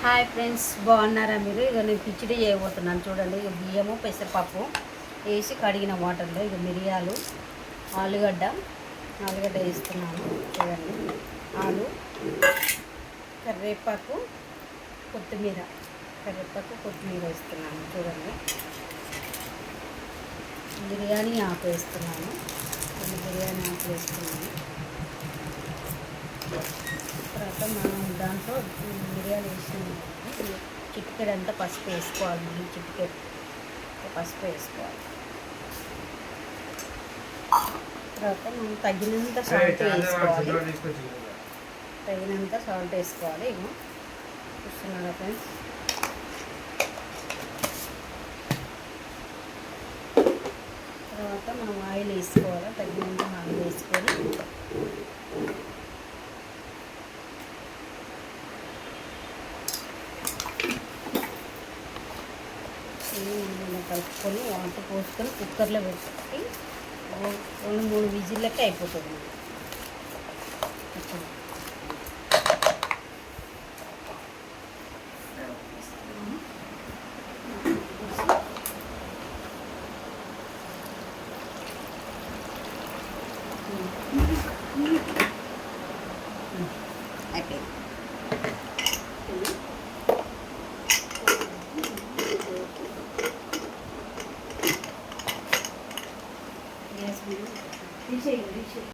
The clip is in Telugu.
హాయ్ ఫ్రెండ్స్, బాగున్నారా మీరు? ఇక నేను కిచిడి చేయబోతున్నాను. చూడండి, ఇక బియ్యము పెసరపప్పు వేసి కడిగిన వాటర్లో ఇక మిరియాలు, ఆలుగడ్డ వేస్తున్నాను. చూడండి, ఆలు, కరివేపాకు, కొత్తిమీర వేస్తున్నాను. చూడండి, బిర్యానీ ఆకు వేస్తున్నాను. తర్వాత మనం దాంట్లో బిర్యానీ వేసిన చిటికెడంతా పసుపు వేసుకోవాలి. మళ్ళీ చిటికెడు పసుపు వేసుకోవాలి. తర్వాత మనం తగినంత సాల్ట్ వేసుకోవాలి. ఇగో చూస్తున్నారా ఫ్రెండ్స్? తర్వాత మనం ఆయిల్ వేసుకోవాలి. తగినంత ఆయిల్ వేసుకొని కలుపుకొని వాటర్ పోసుకొని కుక్కర్లో పెట్టి 2-3 విజిల్లకి అయిపోతుంది.